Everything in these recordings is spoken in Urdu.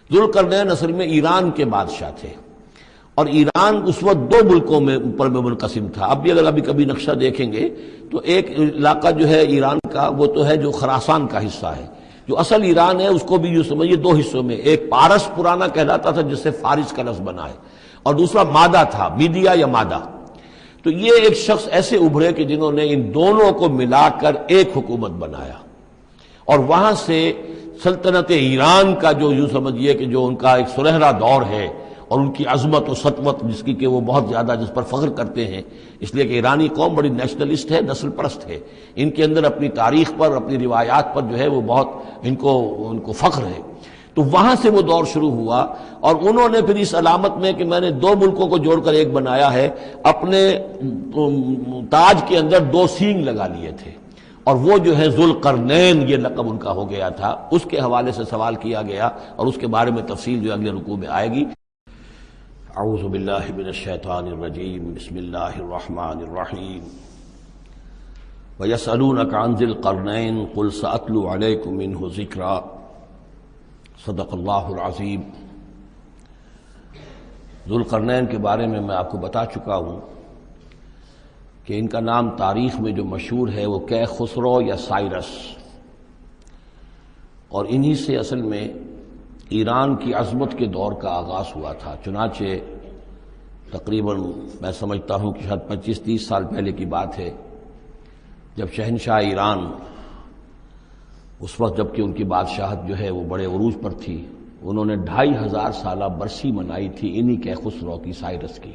ذوالقرنین اصل میں ایران کے بادشاہ تھے، اور ایران اس وقت دو ملکوں میں اوپر میں منقسم تھا۔ اب بھی اگر ابھی کبھی نقشہ دیکھیں گے تو ایک علاقہ جو ہے ایران کا وہ تو ہے جو خراسان کا حصہ ہے، جو اصل ایران ہے اس کو بھی یوں سمجھیے دو حصوں میں، ایک پارس پرانا کہلاتا تھا جس سے فارس کا لفظ بنا ہے، اور دوسرا مادہ تھا، میڈیا یا مادہ۔ تو یہ ایک شخص ایسے ابھرے کہ جنہوں نے ان دونوں کو ملا کر ایک حکومت بنایا، اور وہاں سے سلطنت ایران کا جو یوں سمجھیے کہ جو ان کا ایک سنہرا دور ہے، اور ان کی عظمت و سطوت جس کی کہ وہ بہت زیادہ جس پر فخر کرتے ہیں، اس لیے کہ ایرانی قوم بڑی نیشنلسٹ ہے، نسل پرست ہے، ان کے اندر اپنی تاریخ پر، اپنی روایات پر جو ہے وہ بہت ان کو فخر ہے۔ تو وہاں سے وہ دور شروع ہوا، اور انہوں نے پھر اس علامت میں کہ میں نے دو ملکوں کو جوڑ کر ایک بنایا ہے، اپنے تاج کے اندر دو سینگ لگا لیے تھے، اور وہ جو ہے ذوالقرنین یہ لقب ان کا ہو گیا تھا۔ اس کے حوالے سے سوال کیا گیا، اور اس کے بارے میں تفصیل جو اگلے رکوع میں آئے گی۔ اعوذ باللہ من الشیطان الرجیم، بسم اللہ الرحمن الرحیم۔ وَيَسْأَلُونَكَ عَنْ ذِي الْقَرْنَيْنِ قُلْ سَأَتْلُو عَلَيْكُم مِّنْهُ ذِكْرًا۔ صدق اللہ العظیم۔ ذوالقرنین کے بارے میں آپ کو بتا چکا ہوں کہ ان کا نام تاریخ میں جو مشہور ہے وہ کیخسرو یا سائرس، اور انہی سے اصل میں ایران کی عظمت کے دور کا آغاز ہوا تھا۔ چنانچہ تقریباً میں سمجھتا ہوں کہ شاید 25-30 سال پہلے کی بات ہے، جب شہنشاہ ایران اس وقت جب کہ ان کی بادشاہت جو ہے وہ بڑے عروج پر تھی، انہوں نے 2500 سالہ برسی منائی تھی انہی کیخسرو کی، سائرس کی۔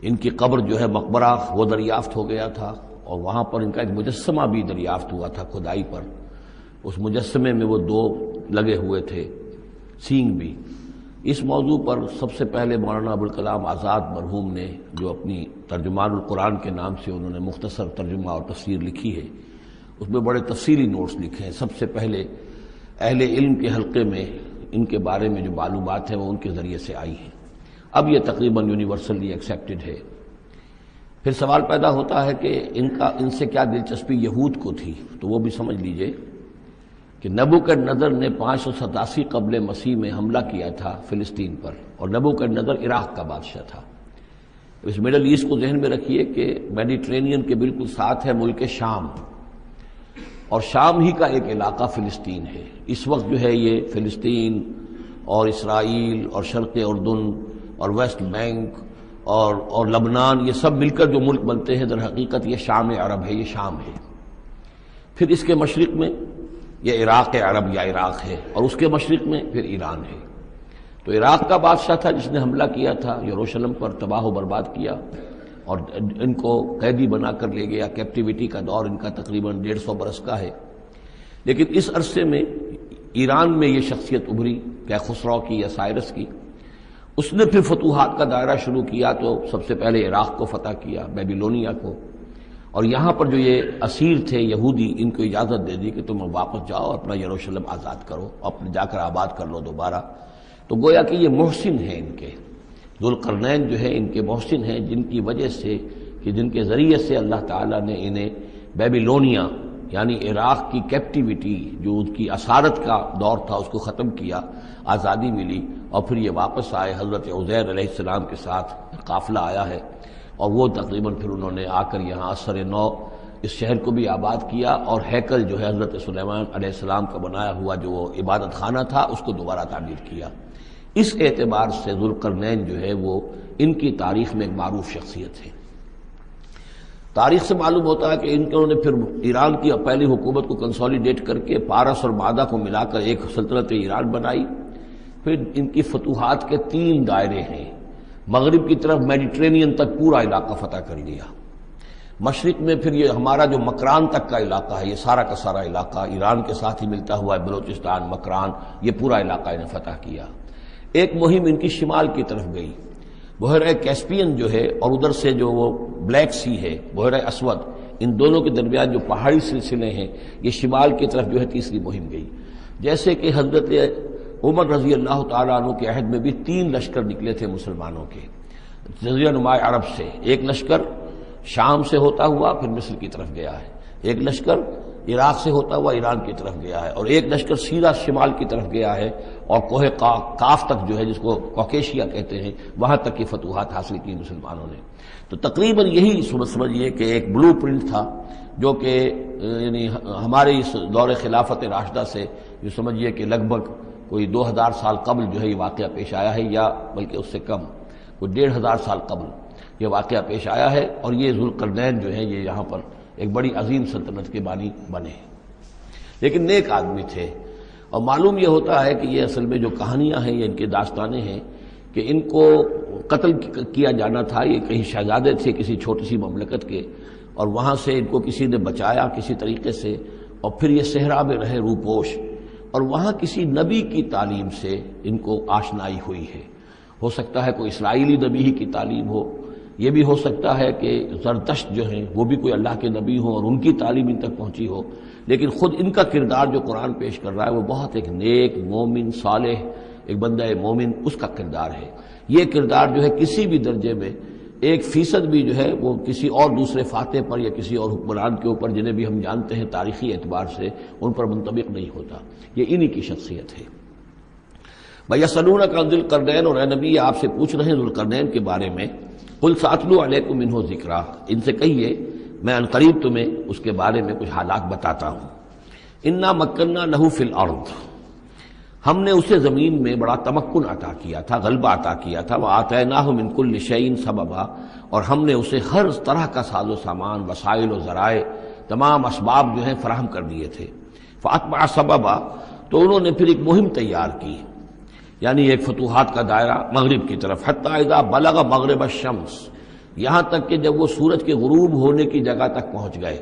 ان کی قبر جو ہے مقبرہ وہ دریافت ہو گیا تھا، اور وہاں پر ان کا ایک مجسمہ بھی دریافت ہوا تھا کھدائی پر۔ اس مجسمے میں وہ دو لگے ہوئے تھے سینگ بھی۔ اس موضوع پر سب سے پہلے مولانا ابوالکلام آزاد مرحوم نے جو اپنی ترجمان القرآن کے نام سے انہوں نے مختصر ترجمہ اور تفسیر لکھی ہے، اس میں بڑے تفصیلی نوٹس لکھے ہیں۔ سب سے پہلے اہل علم کے حلقے میں ان کے بارے میں جو معلومات ہیں وہ ان کے ذریعے سے آئی ہیں، اب یہ تقریباً یونیورسلی ایکسیپٹڈ ہے۔ پھر سوال پیدا ہوتا ہے کہ ان سے کیا دلچسپی یہود کو تھی، تو وہ بھی سمجھ لیجئے کہ نبوکدنضر نے 587 قبل مسیح میں حملہ کیا تھا فلسطین پر، اور نبوکدنضر عراق کا بادشاہ تھا۔ اس مڈل ایسٹ کو ذہن میں رکھیے کہ میڈیٹرینین کے بالکل ساتھ ہے ملک شام، اور شام ہی کا ایک علاقہ فلسطین ہے۔ اس وقت جو ہے یہ فلسطین اور اسرائیل اور شرق اردن اور ویسٹ بینک اور لبنان، یہ سب مل کر جو ملک بنتے ہیں، در حقیقت یہ شام عرب ہے، یہ شام ہے۔ پھر اس کے مشرق میں یہ عراق عرب یا عراق ہے، اور اس کے مشرق میں پھر ایران ہے۔ تو عراق کا بادشاہ تھا جس نے حملہ کیا تھا یروشلم پر، تباہ و برباد کیا، اور ان کو قیدی بنا کر لے گیا۔ کیپٹیوٹی کا دور ان کا تقریباً 150 برس کا ہے۔ لیکن اس عرصے میں ایران میں یہ شخصیت ابھری کیخسرو کی یا سائرس کی۔ اس نے پھر فتوحات کا دائرہ شروع کیا، تو سب سے پہلے عراق کو فتح کیا، بیبیلونیا کو، اور یہاں پر جو یہ اسیر تھے یہودی، ان کو اجازت دے دی کہ تم واپس جاؤ، اپنا یروشلم آزاد کرو، اپنے جا کر آباد کر لو دوبارہ۔ تو گویا کہ یہ محسن ہیں ان کے، ذوالقرنین جو ہے ان کے محسن ہیں، جن کی وجہ سے کہ جن کے ذریعے سے اللہ تعالیٰ نے انہیں بیبیلونیا یعنی عراق کی کیپٹیوٹی جو ان کی اسارت کا دور تھا اس کو ختم کیا، آزادی ملی، اور پھر یہ واپس آئے۔ حضرت عزیر علیہ السلام کے ساتھ قافلہ آیا ہے، اور وہ تقریباً پھر انہوں نے آ کر یہاں اثر نو اس شہر کو بھی آباد کیا، اور ہیکل جو ہے حضرت سلیمان علیہ السلام کا بنایا ہوا جو وہ عبادت خانہ تھا اس کو دوبارہ تعمیر کیا۔ اس اعتبار سے ذوالقرنین جو ہے وہ ان کی تاریخ میں ایک معروف شخصیت ہے۔ تاریخ سے معلوم ہوتا ہے کہ انہوں نے پھر ایران کی پہلی حکومت کو کنسولیڈیٹ کر کے پارس اور مادہ کو ملا کر ایک سلطنت ایران بنائی۔ پھر ان کی فتوحات کے 3 دائرے ہیں۔ مغرب کی طرف میڈیٹرینین تک پورا علاقہ فتح کر لیا، مشرق میں پھر یہ ہمارا جو مکران تک کا علاقہ ہے، یہ سارا کا سارا علاقہ ایران کے ساتھ ہی ملتا ہوا ہے، بلوچستان، مکران، یہ پورا علاقہ انہیں فتح کیا۔ ایک مہم ان کی شمال کی طرف گئی، بحیرہ کیسپین جو ہے، اور ادھر سے جو وہ بلیک سی ہے، بحیرہ اسود، ان دونوں کے درمیان جو پہاڑی سلسلے ہیں، یہ شمال کی طرف جو ہے تیسری مہم گئی۔ جیسے کہ حضرت عمر رضی اللہ تعالیٰ عنہ کے عہد میں بھی 3 لشکر نکلے تھے مسلمانوں کے جزیرہ نما عرب سے۔ ایک لشکر شام سے ہوتا ہوا پھر مصر کی طرف گیا ہے، ایک لشکر عراق سے ہوتا ہوا ایران کی طرف گیا ہے، اور ایک لشکر سیدھا شمال کی طرف گیا ہے اور کوہ کاف تک جو ہے جس کو کوکیشیا کہتے ہیں وہاں تک کی فتوحات حاصل کی مسلمانوں نے۔ تو تقریباً یہی سمجھیے کہ ایک بلو پرنٹ تھا جو کہ یعنی ہمارے اس دور خلافت راشدہ سے جو سمجھیے کہ لگ بھگ کوئی 2000 سال قبل جو ہے یہ واقعہ پیش آیا ہے، یا بلکہ اس سے کم کوئی 1500 سال قبل یہ واقعہ پیش آیا ہے، اور یہ ذوالقرنین جو ہے یہ یہاں پر ایک بڑی عظیم سلطنت کے بانی بنے، لیکن نیک آدمی تھے۔ اور معلوم یہ ہوتا ہے کہ یہ اصل میں جو کہانیاں ہیں یہ ان کے داستانیں ہیں کہ ان کو قتل کیا جانا تھا، یہ کہیں شہزادے تھے کسی چھوٹی سی مملکت کے، اور وہاں سے ان کو کسی نے بچایا کسی طریقے سے، اور پھر یہ صحرا میں رہے روپوش، اور وہاں کسی نبی کی تعلیم سے ان کو آشنائی ہوئی ہے۔ ہو سکتا ہے کوئی اسرائیلی نبی ہی کی تعلیم ہو، یہ بھی ہو سکتا ہے کہ زرتشت جو ہیں وہ بھی کوئی اللہ کے نبی ہوں اور ان کی تعلیم ان تک پہنچی ہو، لیکن خود ان کا کردار جو قرآن پیش کر رہا ہے وہ بہت ایک نیک مومن صالح ایک بندہ مومن اس کا کردار ہے۔ یہ کردار جو ہے کسی بھی درجے میں 1% بھی جو ہے وہ کسی اور دوسرے فاتح پر یا کسی اور حکمران کے اوپر جنہیں بھی ہم جانتے ہیں تاریخی اعتبار سے ان پر منطبق نہیں ہوتا، یہ انہی کی شخصیت ہے۔ وَيَسْأَلُونَكَ عَنِ ذِي الْقَرْنَيْنِ، اور اے نبی آپ سے پوچھ رہے ہیں ذوالقرنین کے بارے میں، قُلْ سَأَتْلُو عَلَيْكُم مِّنْهُ ذِكْرًا، ان سے کہیے میں عنقریب تمہیں اس کے بارے میں کچھ حالات بتاتا ہوں۔ اِنَّا مَكَّنَّا لَهُ فِي الْأَرْضِ، ہم نے اسے زمین میں بڑا تمکن عطا کیا تھا، غلبہ عطا کیا تھا، وَآتَيْنَاهُ مِن كُلِّ شَيْءٍ سَبَبًا، اور ہم نے اسے ہر طرح کا ساز و سامان، وسائل و ذرائع، تمام اسباب جو ہیں فراہم کر دیے تھے۔ فَأَتْبَعَ سَبَبًا، تو انہوں نے پھر ایک مہم تیار کی، یعنی ایک فتوحات کا دائرہ مغرب کی طرف، حتی اذا بلغ مغرب الشمس، یہاں تک کہ جب وہ سورج کے غروب ہونے کی جگہ تک پہنچ گئے۔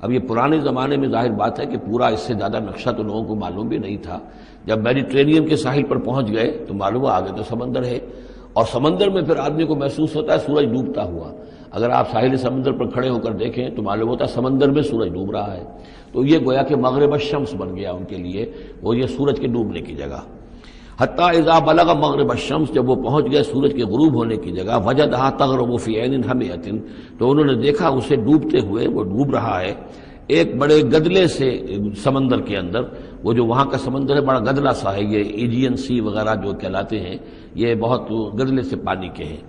اب یہ پرانے زمانے میں ظاہر بات ہے کہ پورا اس سے زیادہ نقشہ تو لوگوں کو معلوم بھی نہیں تھا، جب میڈیٹرینین کے ساحل پر پہنچ گئے تو معلوم ہوا آگے تو سمندر ہے، اور سمندر میں پھر آدمی کو محسوس ہوتا ہے سورج ڈوبتا ہوا۔ اگر آپ ساحل سمندر پر کھڑے ہو کر دیکھیں تو معلوم ہوتا ہے سمندر میں سورج ڈوب رہا ہے، تو یہ گویا کہ مغرب الشمس بن گیا ان کے لیے، وہ یہ سورج کے ڈوبنے کی جگہ۔ حتی اذا بلغ مغرب الشمس، جب وہ پہنچ گئے سورج کے غروب ہونے کی جگہ، وجدها تغرب فی عین حمیۃ، تو انہوں نے دیکھا اسے ڈوبتے ہوئے، وہ ڈوب رہا ہے ایک بڑے گدلے سے سمندر کے اندر۔ وہ جو وہاں کا سمندر ہے بڑا گدلا سا ہے، یہ ایجین سی وغیرہ جو کہلاتے ہیں یہ بہت گدلے سے پانی کے ہیں۔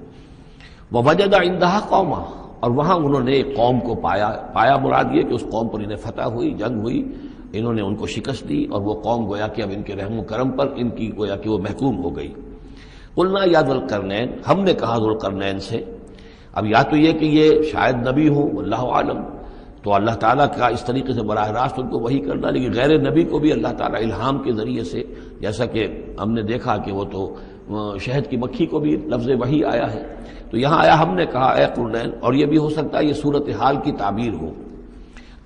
ووجد عندها قوما، اور وہاں انہوں نے ایک قوم کو پایا مراد یہ کہ اس قوم پر انہیں فتح ہوئی، جنگ ہوئی، انہوں نے ان کو شکست دی، اور وہ قوم گویا کہ اب ان کے رحم و کرم پر ان کی گویا کہ وہ محکوم ہو گئی۔ قلنا یا ذوالقرنین، ہم نے کہا ذوالقرنین سے، اب یا تو یہ کہ یہ شاید نبی ہوں واللہ عالم، تو اللہ تعالیٰ کا اس طریقے سے براہ راست ان کو وحی کرنا، لیکن غیر نبی کو بھی اللہ تعالیٰ الہام کے ذریعے سے، جیسا کہ ہم نے دیکھا کہ وہ تو شہد کی مکھی کو بھی لفظ وحی آیا ہے، تو یہاں آیا ہم نے کہا اے قرنین، اور یہ بھی ہو سکتا ہے یہ صورتحال کی تعبیر ہو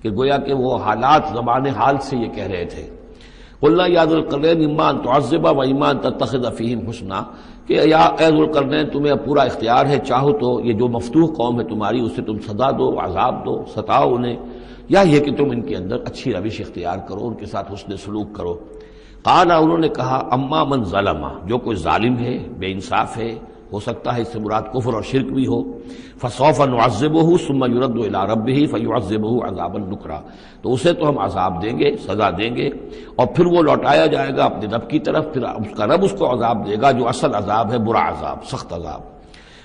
کہ گویا کہ وہ حالات زبان حال سے یہ کہہ رہے تھے۔ قلنا یا ذوالقرنین اما ان تعذب و اما ان تتخذ فیہم حسنا، کہ یا اے ذوالقرنین تمہیں اب پورا اختیار ہے، چاہو تو یہ جو مفتوح قوم ہے تمہاری اسے تم سزا دو، عذاب دو، ستاؤ انہیں، یا یہ کہ تم ان کے اندر اچھی روش اختیار کرو، ان کے ساتھ حسن سلوک کرو۔ قال، انہوں نے کہا اما من ظلم، جو کوئی ظالم ہے، بے انصاف ہے، ہو سکتا ہے اس سے مراد کفر اور شرک بھی ہو، فسوف نعذبہ ثم یرد الی ربہ فیعذبہ عذابا نکرا، تو اسے تو ہم عذاب دیں گے، سزا دیں گے، اور پھر وہ لوٹایا جائے گا اپنے رب کی طرف، پھر اس کا رب اس کو عذاب دے گا جو اصل عذاب ہے، برا عذاب، سخت عذاب۔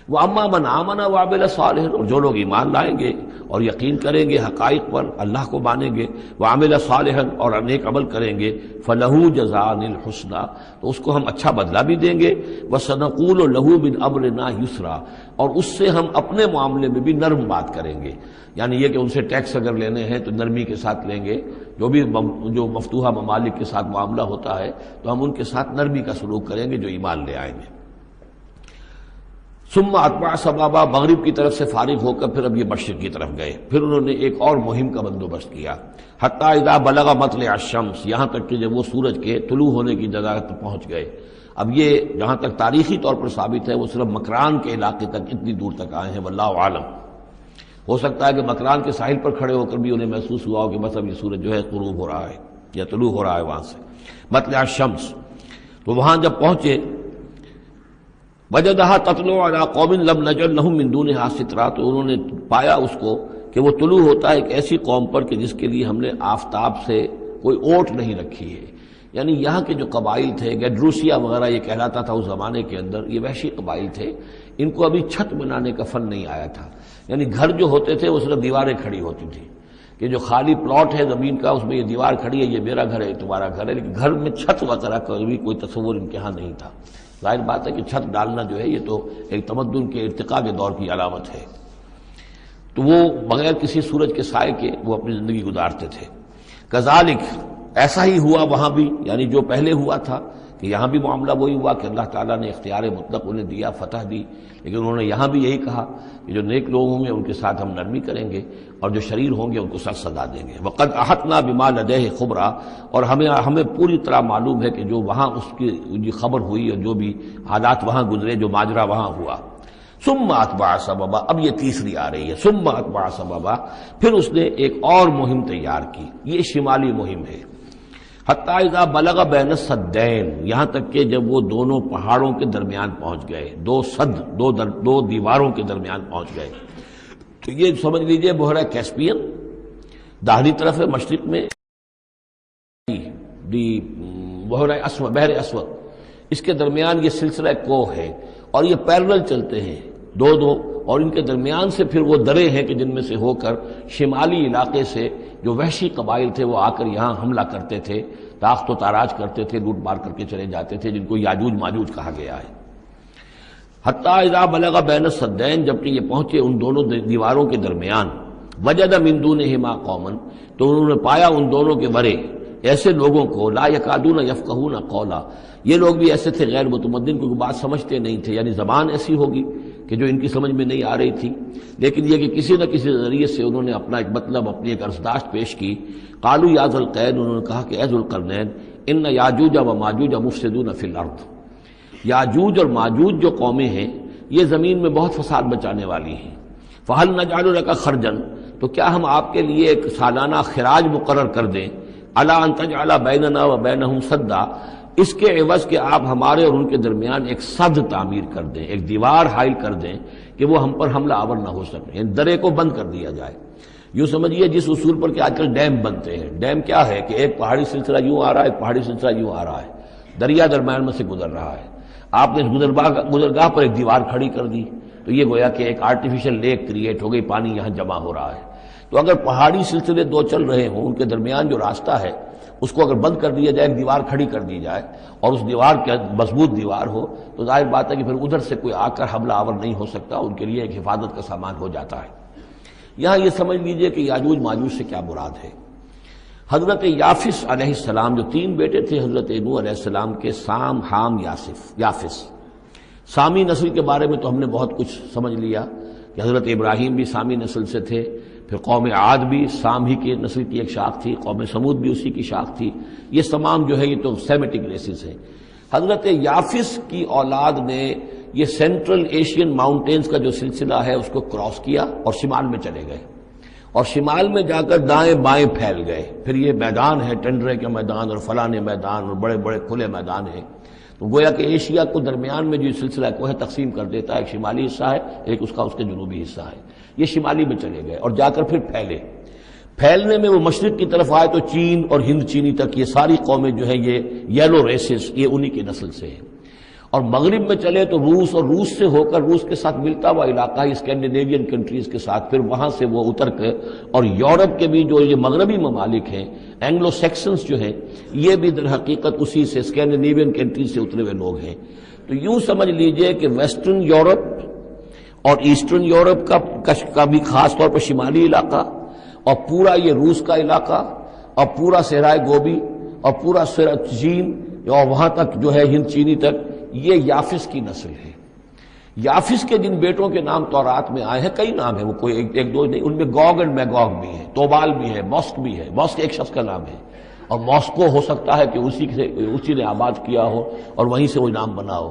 واما من آمن وعمل صالحا، اور جو لوگ ایمان لائیں گے اور یقین کریں گے حقائق پر، اللہ کو مانیں گے، وعمل صالحا، اور نیک عمل کریں گے، فلہ جزاء الحسنی، تو اس کو ہم اچھا بدلہ بھی دیں گے، وسنقول له من امرنا یسرا، اور اس سے ہم اپنے معاملے میں بھی نرم بات کریں گے، یعنی یہ کہ ان سے ٹیکس اگر لینے ہیں تو نرمی کے ساتھ لیں گے، جو مفتوحہ ممالک کے ساتھ معاملہ ہوتا ہے تو ہم ان کے ساتھ نرمی کا سلوک کریں گے جو ایمان لے آئیں گے۔ ثم اتبع سبابا، مغرب کی طرف سے فارغ ہو کر پھر اب یہ مشرق کی طرف گئے، پھر انہوں نے ایک اور مہم کا بندوبست کیا، حتی اذا بلغ مطلع الشمس، یہاں تک کہ جب وہ سورج کے طلوع ہونے کی جگہ تک پہنچ گئے۔ اب یہ جہاں تک تاریخی طور پر ثابت ہے وہ صرف مکران کے علاقے تک اتنی دور تک آئے ہیں، واللہ عالم، ہو سکتا ہے کہ مکران کے ساحل پر کھڑے ہو کر بھی انہیں محسوس ہوا ہو کہ بس اب یہ سورج جو ہے غروب ہو رہا ہے یا طلوع ہو رہا ہے وہاں سے، مطلع الشمس، تو وہاں جب پہنچے، وجدها تطلع على قوم لم نجعل لهم من دونها سترا، تو انہوں نے پایا اس کو کہ وہ طلوع ہوتا ہے ایک ایسی قوم پر کہ جس کے لیے ہم نے آفتاب سے کوئی اوٹ نہیں رکھی ہے. یعنی یہاں کے جو قبائل تھے، گیڈروسیا وغیرہ یہ کہلاتا تھا اس زمانے کے اندر، یہ وحشی قبائل تھے، ان کو ابھی چھت بنانے کا فن نہیں آیا تھا. یعنی گھر جو ہوتے تھے وہ صرف دیواریں کھڑی ہوتی تھیں کہ جو خالی پلاٹ ہے زمین کا اس میں یہ دیوار کھڑی ہے، یہ میرا گھر ہے، تمہارا گھر ہے، لیکن گھر میں چھت وغیرہ کا بھی کوئی تصور ان کے ہاں نہیں تھا. ظاہر بات ہے کہ چھت ڈالنا جو ہے یہ تو ایک تمدن کے ارتقاء کے دور کی علامت ہے. تو وہ بغیر کسی سورج کے سائے کے وہ اپنی زندگی گزارتے تھے. کذالک، ایسا ہی ہوا وہاں بھی، یعنی جو پہلے ہوا تھا کہ یہاں بھی معاملہ وہی ہوا کہ اللہ تعالیٰ نے اختیار مطلق انہیں دیا، فتح دی، لیکن انہوں نے یہاں بھی یہی کہا کہ جو نیک لوگ ہوں گے ان کے ساتھ ہم نرمی کریں گے اور جو شریر ہوں گے ان کو سخت سزا دیں گے. وقد احطنا بما لدیہ خبرا، اور ہمیں پوری طرح معلوم ہے کہ جو وہاں اس کی خبر ہوئی اور جو بھی حالات وہاں گزرے، جو ماجرا وہاں ہوا. ثم اتبع سببا، اب یہ تیسری آ رہی ہے، ثم اتبع سببا، پھر اس نے ایک اور مہم تیار کی. یہ شمالی مہم ہے. حتی اذا بلغ بین السدین، یہاں تک کہ جب وہ دونوں پہاڑوں کے درمیان پہنچ گئے، دو دیواروں کے درمیان پہنچ گئے. تو یہ سمجھ لیجئے بحیرہ کیسپیئن داہنی طرف ہے، مشرق میں بحیرہ اسود، بحر اسود، اس کے درمیان یہ سلسلہ کوہ ہے اور یہ پیرلل چلتے ہیں دو، اور ان کے درمیان سے پھر وہ درے ہیں کہ جن میں سے ہو کر شمالی علاقے سے جو وحشی قبائل تھے وہ آ کر یہاں حملہ کرتے تھے، تاخت و تاراج کرتے تھے، لوٹ مار کر کے چلے جاتے تھے، جن کو یاجوج ماجوج کہا گیا ہے. حتی اذا بلغ بین السدین، جبکہ یہ پہنچے ان دونوں دیواروں کے درمیان، وجد من دونہما قوما، تو انہوں نے پایا ان دونوں کے ورے ایسے لوگوں کو، لا یکادون یفقہون قولا، یہ لوگ بھی ایسے تھے غیر متمدن، کوئی بات سمجھتے نہیں تھے، یعنی زبان ایسی ہوگی کہ جو ان کی سمجھ میں نہیں آ رہی تھی، لیکن یہ کہ کسی نہ کسی ذریعے سے انہوں نے اپنا ایک مطلب، اپنی ایک عرضداشت پیش کی. قالوا یا ذا القرنین، انہوں نے کہا کہ اے ذو القرنین، ان یاجوج و ماجوج مفسدون فی الارض، یاجوج اور ماجوج جو قومیں ہیں یہ زمین میں بہت فساد مچانے والی ہیں. فہل نجعل لک خرجا، تو کیا ہم آپ کے لیے ایک سالانہ خراج مقرر کر دیں، الا ان تجعل بیننا و بینہم سدا، اس کے عوض کہ آپ ہمارے اور ان کے درمیان ایک سد تعمیر کر دیں، ایک دیوار حائل کر دیں کہ وہ ہم پر حملہ آور نہ ہو سکے، یعنی درے کو بند کر دیا جائے. یوں سمجھیے جس اصول پر کہ آج کل ڈیم بنتے ہیں. ڈیم کیا ہے کہ ایک پہاڑی سلسلہ یوں آ رہا ہے، ایک پہاڑی سلسلہ یوں آ رہا ہے، دریا درمیان میں سے گزر رہا ہے، آپ نے گزرگاہ پر ایک دیوار کھڑی کر دی تو یہ گویا کہ ایک آرٹیفیشل لیک کریٹ ہو گئی، پانی یہاں جمع ہو رہا ہے. تو اگر پہاڑی سلسلے دو چل رہے ہوں، ان کے درمیان جو راستہ ہے اس کو اگر بند کر دیا جائے، ایک دیوار کھڑی کر دی جائے اور اس دیوار کے مضبوط دیوار ہو، تو ظاہر بات ہے کہ پھر ادھر سے کوئی آ کر حملہ آور نہیں ہو سکتا، ان کے لیے ایک حفاظت کا سامان ہو جاتا ہے. یہاں یہ سمجھ لیجئے کہ یاجوج ماجوج سے کیا مراد ہے. حضرت یافس علیہ السلام، جو تین بیٹے تھے حضرت نوح علیہ السلام کے، سام، حام، یافس. سامی نسل کے بارے میں تو ہم نے بہت کچھ سمجھ لیا کہ حضرت ابراہیم بھی سامی نسل سے تھے، پھر قوم عاد بھی سام ہی کی نسل کی ایک شاخ تھی، قوم سمود بھی اسی کی شاخ تھی. یہ تمام جو ہے یہ تو سیمیٹک ریسز ہیں. حضرت یافس کی اولاد نے یہ سینٹرل ایشین ماؤنٹینز کا جو سلسلہ ہے اس کو کراس کیا اور شمال میں چلے گئے، اور شمال میں جا کر دائیں بائیں پھیل گئے. پھر یہ میدان ہے، ٹنڈرے کے میدان اور فلانے میدان اور بڑے بڑے کھلے میدان ہیں. تو گویا کہ ایشیا کو درمیان میں جو سلسلہ کوہ تقسیم کر دیتا ہے، ایک شمالی حصہ ہے، ایک اس کے جنوبی حصہ ہے. یہ شمالی میں چلے گئے اور جا کر پھر پھیلنے میں وہ مشرق کی طرف آئے تو چین اور ہند چینی تک یہ ساری قومیں جو ہے یہ یلو ریسز، یہ انہی کی نسل سے ہیں. اور مغرب میں چلے تو روس، اور روس سے ہو کر روس کے ساتھ ملتا ہوا علاقہ ہے اسکینڈینیوین کنٹریز کے ساتھ، پھر وہاں سے وہ اتر کر اور یورپ کے بھی جو یہ مغربی ممالک ہیں، اینگلو سیکسنز جو ہیں، یہ بھی در حقیقت اسی سے اسکینڈینیوین کنٹریز سے اترے ہوئے لوگ ہیں. تو یوں سمجھ لیجئے کہ ویسٹرن یورپ اور ایسٹرن یورپ کا بھی خاص طور پر شمالی علاقہ، اور پورا یہ روس کا علاقہ، اور پورا صحرائے گوبی، اور پورا چین، اور وہاں تک جو ہے ہند چینی تک، یہ یافس کی نسل ہے. یافس کے جن بیٹوں کے نام تورات میں آئے ہیں، کئی نام ہیں، وہ کوئی ایک دو نہیں، ان میں گوگ اینڈ میگوگ بھی ہے، توبال بھی ہے، موسک بھی ہے. موسک ایک شخص کا نام ہے، اور ماسکو ہو سکتا ہے کہ اسی نے آباد کیا ہو اور وہیں سے وہ نام بنا ہو.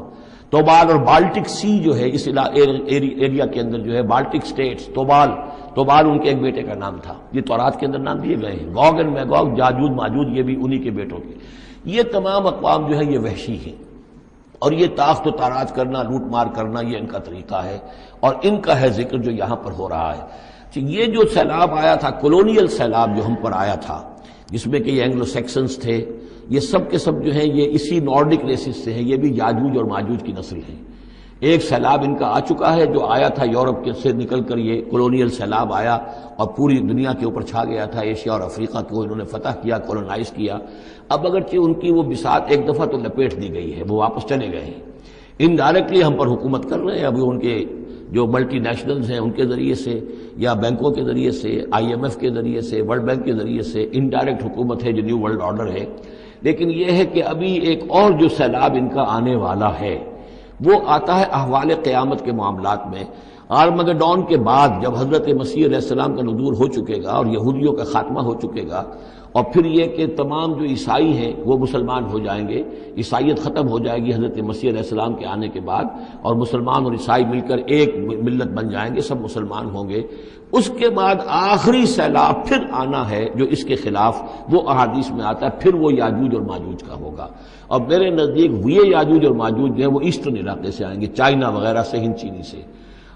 توبال اور بالٹک سی جو ہے اس ایریا کے اندر جو ہے بالٹک سٹیٹس، توبال ان کے ایک بیٹے کا نام تھا. یہ تورات کے اندر نام دیے گئے ہیں. گوگ اینڈ میگوگ، یاجوج ماجوج، یہ بھی انہی کے بیٹوں کے. یہ تمام اقوام جو ہے یہ وحشی ہیں، اور یہ تاخت و تاراج کرنا، لوٹ مار کرنا، یہ ان کا طریقہ ہے، اور ان کا ہے ذکر جو یہاں پر ہو رہا ہے. یہ جو سیلاب آیا تھا، کولونیل سیلاب جو ہم پر آیا تھا، جس میں کہ یہ اینگلو سیکسنز تھے، یہ سب کے سب جو ہیں یہ اسی نارڈک ریسز سے ہیں، یہ بھی یاجوج اور ماجوج کی نسل ہیں۔ ایک سیلاب ان کا آ چکا ہے جو آیا تھا یورپ کے سے نکل کر، یہ کولونیل سیلاب آیا اور پوری دنیا کے اوپر چھا گیا تھا، ایشیا اور افریقہ کو انہوں نے فتح کیا، کولونائز کیا۔ اب اگرچہ ان کی وہ بساط ایک دفعہ تو لپیٹ دی گئی ہے، وہ واپس چلے گئے ہیں، انڈائریکٹلی ہم پر حکومت کر رہے ہیں۔ ابھی ان کے جو ملٹی نیشنلز ہیں ان کے ذریعے سے یا بینکوں کے ذریعے سے، IMF کے ذریعے سے، ورلڈ بینک کے ذریعے سے انڈائریکٹ حکومت ہے جو نیو ورلڈ آرڈر ہے۔ لیکن یہ ہے کہ ابھی ایک اور جو سیلاب ان کا آنے والا ہے وہ آتا ہے احوال قیامت کے معاملات میں۔ آرمگڈون کے بعد جب حضرت مسیح علیہ السلام کا نزول ہو چکے گا اور یہودیوں کا خاتمہ ہو چکے گا، اور پھر یہ کہ تمام جو عیسائی ہیں وہ مسلمان ہو جائیں گے، عیسائیت ختم ہو جائے گی حضرت مسیح علیہ السلام کے آنے کے بعد، اور مسلمان اور عیسائی مل کر ایک ملت بن جائیں گے، سب مسلمان ہوں گے۔ اس کے بعد آخری سیلاب پھر آنا ہے جو اس کے خلاف، وہ احادیث میں آتا ہے، پھر وہ یاجوج اور ماجوج کا ہوگا۔ اور میرے نزدیک یہ یاجوج اور ماجوج جو ہے وہ ایسٹرن علاقے سے آئیں گے، چائنا وغیرہ سے، ہند چینی سے۔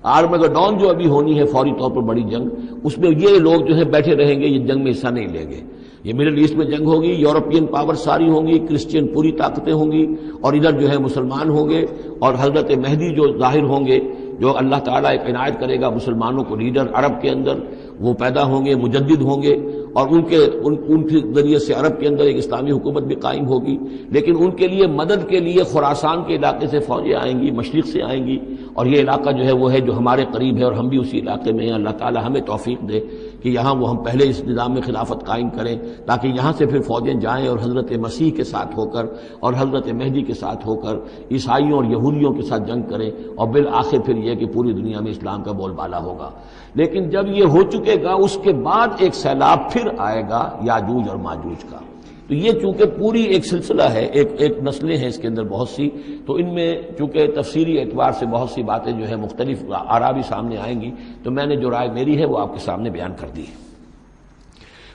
آرمگڈون جو ابھی ہونی ہے فوری طور پر بڑی جنگ، اس میں یہ لوگ جو ہے بیٹھے رہیں گے، یہ جنگ میں حصہ نہیں لیں گے۔ یہ مڈل ایسٹ میں جنگ ہوگی، یورپین پاور ساری ہوں گی، کرسچین پوری طاقتیں ہوں گی، اور ادھر جو ہے مسلمان ہوں گے، اور حضرت مہدی جو ظاہر ہوں گے، جو اللہ تعالیٰ ایک عنایت کرے گا مسلمانوں کو لیڈر عرب کے اندر، وہ پیدا ہوں گے، مجدد ہوں گے، اور ان کے ذریعے سے عرب کے اندر ایک اسلامی حکومت بھی قائم ہوگی۔ لیکن ان کے لیے مدد کے لیے خراسان کے علاقے سے فوجیں آئیں گی، مشرق سے آئیں گی، اور یہ علاقہ جو ہے وہ ہے جو ہمارے قریب ہے، اور ہم بھی اسی علاقے میں ہیں۔ اللہ تعالیٰ ہمیں توفیق دے کہ یہاں وہ ہم پہلے اس نظام میں خلافت قائم کریں، تاکہ یہاں سے پھر فوجیں جائیں اور حضرت مسیح کے ساتھ ہو کر اور حضرت مہدی کے ساتھ ہو کر عیسائیوں اور یہودیوں کے ساتھ جنگ کریں، اور بالآخر پھر یہ کہ پوری دنیا میں اسلام کا بول بالا ہوگا۔ لیکن جب یہ ہو چکے گا، اس کے بعد ایک سیلاب پھر آئے گا یاجوج اور ماجوج کا۔ تو یہ چونکہ پوری ایک سلسلہ ہے، ایک نسلیں ہیں اس کے اندر بہت سی، تو ان میں چونکہ تفسیری اعتبار سے بہت سی باتیں جو ہے مختلف آراء بھی سامنے آئیں گی، تو میں نے جو رائے میری ہے وہ آپ کے سامنے بیان کر دی ہے۔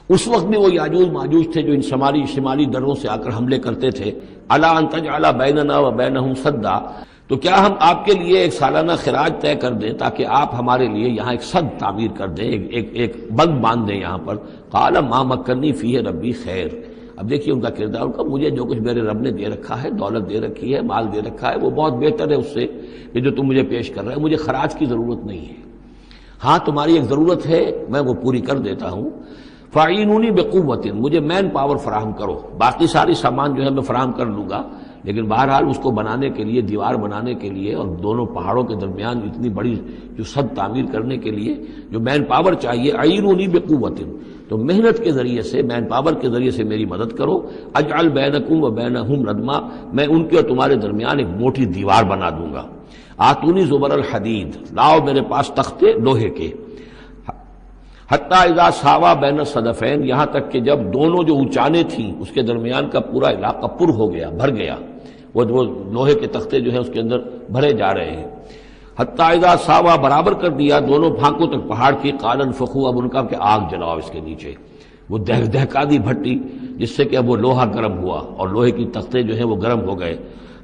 اس وقت بھی وہ یاجوج ماجوج تھے جو ان شمالی دروں سے آ کر حملے کرتے تھے۔ الا ان تجعل بیننا وبینہم سدا، تو کیا ہم آپ کے لیے ایک سالانہ خراج طے کر دیں تاکہ آپ ہمارے لیے یہاں ایک سد تعمیر کر دیں، ایک بند باندھ دیں یہاں پر۔ قال ما مکنی فیہ ربی خیر، اب دیکھیے ان کا کردار، ان کا مجھے جو کچھ میرے رب نے دے رکھا ہے، دولت دے رکھی ہے، مال دے رکھا ہے، وہ بہت بہتر ہے اس سے کہ جو تم مجھے پیش کر رہے ہیں، مجھے خراج کی ضرورت نہیں ہے۔ ہاں تمہاری ایک ضرورت ہے، میں وہ پوری کر دیتا ہوں۔ فاعینونی بقوت، مجھے مین پاور فراہم کرو، باقی ساری سامان جو ہے میں فراہم کر لوں گا، لیکن بہرحال اس کو بنانے کے لیے، دیوار بنانے کے لیے اور دونوں پہاڑوں کے درمیان اتنی بڑی جو سد تعمیر کرنے کے لیے جو مین پاور چاہیے، اعینونی بقوت، تو محنت کے ذریعے سے، مین پاور کے ذریعے سے میری مدد کرو۔ اجعل بینکم و بینہم ردما، میں ان کے اور تمہارے درمیان ایک موٹی دیوار بنا دوں گا۔ آتونی زبر الحدید، لاؤ میرے پاس تختے لوہے کے۔ حتی اذا ساوا بین الصدفین، یہاں تک کہ جب دونوں جو اونچانے تھیں اس کے درمیان کا پورا علاقہ پر ہو گیا، بھر گیا، وہ لوہے کے تختے جو ہیں اس کے اندر بھرے جا رہے ہیں۔ حتی اذا ساوا، برابر کر دیا دونوں پھانکوں تک پہاڑ کی، قال انفخوا، اب ان کا کہ آگ جلاؤ اس کے نیچے، وہ دہکا دی بھٹی جس سے کہ اب وہ لوہا گرم ہوا اور لوہے کی تختے جو ہیں وہ گرم ہو گئے۔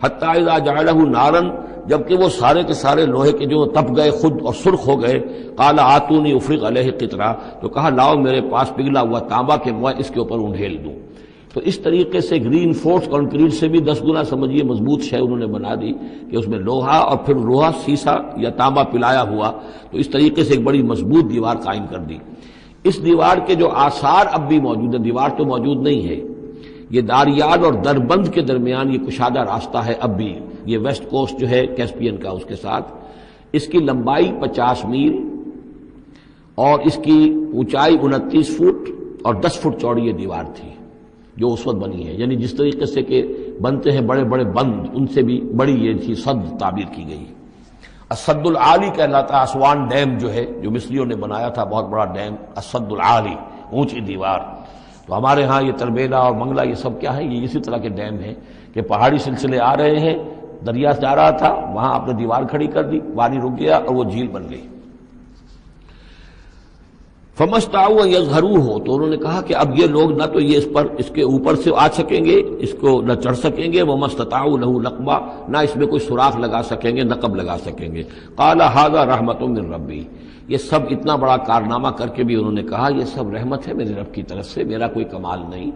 حتی اذا جعلہ نارا، جبکہ وہ سارے کے سارے لوہے کے جو تپ گئے خود اور سرخ ہو گئے۔ قال آتونی افرغ علیہ قطرہ، تو کہا لاؤ میرے پاس پگھلا ہوا تانبا کہ میں اس کے اوپر انڈھیل دوں۔ تو اس طریقے سے گرین فورس کنکریٹ سے بھی 10 گنا سمجھیے مضبوط شے انہوں نے بنا دی کہ اس میں لوہا اور پھر لوہا سیسا یا تانبا پلایا ہوا، تو اس طریقے سے ایک بڑی مضبوط دیوار قائم کر دی۔ اس دیوار کے جو آثار اب بھی موجود ہیں، دیوار تو موجود نہیں ہے، یہ داریال اور دربند کے درمیان یہ کشادہ راستہ ہے اب بھی، یہ ویسٹ کوسٹ جو ہے کیسپین کا، اس کے ساتھ اس کی لمبائی 50 میل اور اس کی اونچائی 29 فٹ اور 10 فٹ چوڑی یہ دیوار تھی جو اس وقت بنی ہے۔ یعنی جس طریقے سے کہ بنتے ہیں بڑے بڑے بند، ان سے بھی بڑی یہ تھی سد تعبیر کی گئی۔ السد العالی کہلاتا ہے اسوان ڈیم جو ہے، جو مصریوں نے بنایا تھا، بہت بڑا ڈیم، السد العالی، اونچی دیوار۔ تو ہمارے ہاں یہ تربیلا اور منگلا یہ سب کیا ہے، یہ اسی طرح کے ڈیم ہیں کہ پہاڑی سلسلے آ رہے ہیں، دریا جا رہا تھا، وہاں آپ نے دیوار کھڑی کر دی، پانی رک گیا اور وہ جھیل بن گئی۔ فَمَسْتَطَاعُوا أَن يَظْهَرُوهُ، تو انہوں نے کہا کہ اب یہ لوگ نہ تو یہ اس کے اوپر سے آ سکیں گے، اس کو نہ چڑھ سکیں گے، وَمَا اسْتَطَاعُوا لَهُ نَقْبًا، نہ اس میں کوئی سوراخ لگا سکیں گے، نقب لگا سکیں گے۔ قَالَ هَذَا رَحْمَةٌ مِّن رَّبِّي، یہ سب اتنا بڑا کارنامہ کر کے بھی انہوں نے کہا یہ سب رحمت ہے میرے رب کی طرف سے، میرا کوئی کمال نہیں،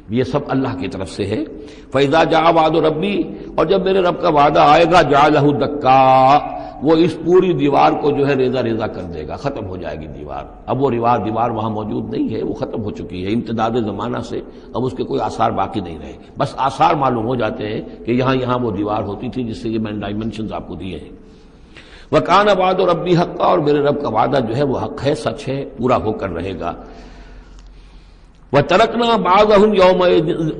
یہ سب اللہ کی طرف سے ہے۔ فَإِذَا جَاءَ وَعْدُ رَبِّي، اور جب میرے رب کا وعدہ آئے گا، جَعَلَهُ دَكَّا، وہ اس پوری دیوار کو جو ہے ریزہ ریزہ کر دے گا، ختم ہو جائے گی دیوار۔ اب وہ دیوار وہاں موجود نہیں ہے، وہ ختم ہو چکی ہے امتداد زمانہ سے، اب اس کے کوئی آثار باقی نہیں رہے، بس آثار معلوم ہو جاتے ہیں کہ یہاں وہ دیوار ہوتی تھی، جس سے یہ میں نے ڈائمنشنز آپ کو دیے ہیں۔ وَكَانَ وَعْدُ رَبِّي حَقًّا، اور میرے رب کا وعدہ جو ہے وہ حق ہے، سچ ہے، پورا ہو کر رہے گا۔ وَتَرَكْنَا بَعْضَهُمْ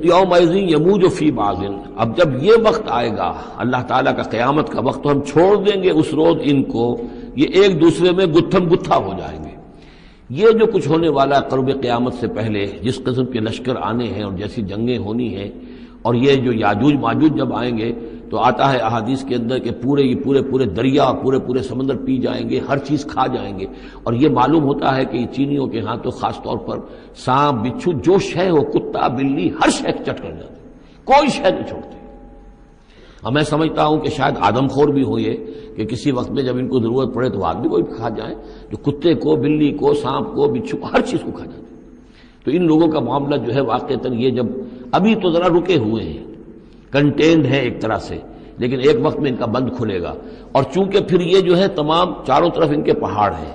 يَوْمَئِذٍ يَمُوجُ فِي بَعْضٍ، اب جب یہ وقت آئے گا اللہ تعالیٰ کا قیامت کا وقت، تو ہم چھوڑ دیں گے اس روز ان کو، یہ ایک دوسرے میں گتھم گتھا ہو جائیں گے۔ یہ جو کچھ ہونے والا ہے قرب قیامت سے پہلے، جس قسم کے لشکر آنے ہیں اور جیسی جنگیں ہونی ہیں، اور یہ جو یاجوج ماجوج جب آئیں گے تو آتا ہے احادیث کے اندر کہ پورے دریا اور پورے سمندر پی جائیں گے، ہر چیز کھا جائیں گے، اور یہ معلوم ہوتا ہے کہ یہ چینیوں کے ہاں تو خاص طور پر سانپ بچھو جو شے ہو، کتا بلی، ہر شے چٹ کر جاتے، کوئی شے نہیں چھوڑتے۔ اور میں سمجھتا ہوں کہ شاید آدم خور بھی ہو یہ کہ کسی وقت میں جب ان کو ضرورت پڑے تو آدمی کو بھی کھا جائیں، جو کتے کو، بلی کو، سانپ کو، بچھو کو، ہر چیز کو کھا جاتے۔ تو ان لوگوں کا معاملہ جو ہے واقعتاً یہ جب ابھی تو ذرا رکے ہوئے ہیں، کنٹینڈ ہے ایک طرح سے، لیکن ایک وقت میں ان کا بند کھلے گا، اور چونکہ پھر یہ جو ہے تمام چاروں طرف ان کے پہاڑ ہیں،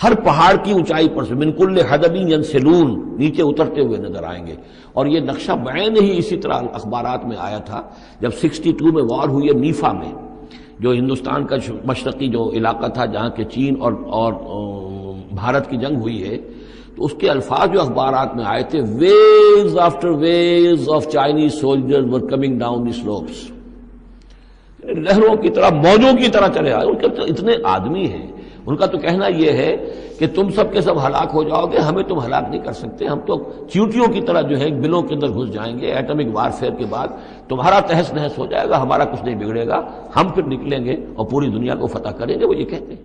ہر پہاڑ کی اونچائی پر سے من کل حدب ینسلون نیچے اترتے ہوئے نظر آئیں گے۔ اور یہ نقشہ بعین ہی اسی طرح اخبارات میں آیا تھا جب 62 میں وار ہوئی ہے نیفا میں، جو ہندوستان کا مشرقی جو علاقہ تھا جہاں کے چین اور بھارت کی جنگ ہوئی ہے، تو اس کے الفاظ جو اخبارات میں آئے تھے، waves after waves of Chinese soldiers were coming down the slopes, لہروں کی طرح، موجوں کی طرح چلے آئے۔ ان کے اتنے آدمی ہیں، ان کا تو کہنا یہ ہے کہ تم سب کے سب ہلاک ہو جاؤ گے، ہمیں تم ہلاک نہیں کر سکتے، ہم تو چیونٹیوں کی طرح جو ہے بلوں کے اندر گھس جائیں گے، ایٹمک وارفیئر کے بعد تمہارا تہس نہس ہو جائے گا، ہمارا کچھ نہیں بگڑے گا، ہم پھر نکلیں گے اور پوری دنیا کو فتح کریں گے، وہ یہ کہتے ہیں۔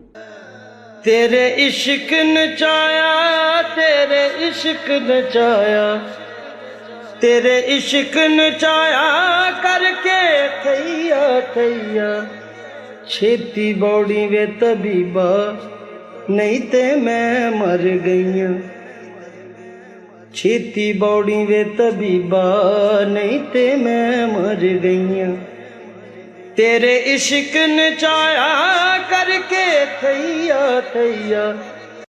تیرے عشق نچایا، تیرے عشق نچایا، تیرے عشق نچایا کر کے تھیا تھیا، چھیتی بوڑی وے طبیبا نہیں تے میں مر گئیاں، چھیتی بوڑی وے طبیبا نہیں تے میں مر گئیاں، تیرے عشق نچایا کر کے تھیا تھیا،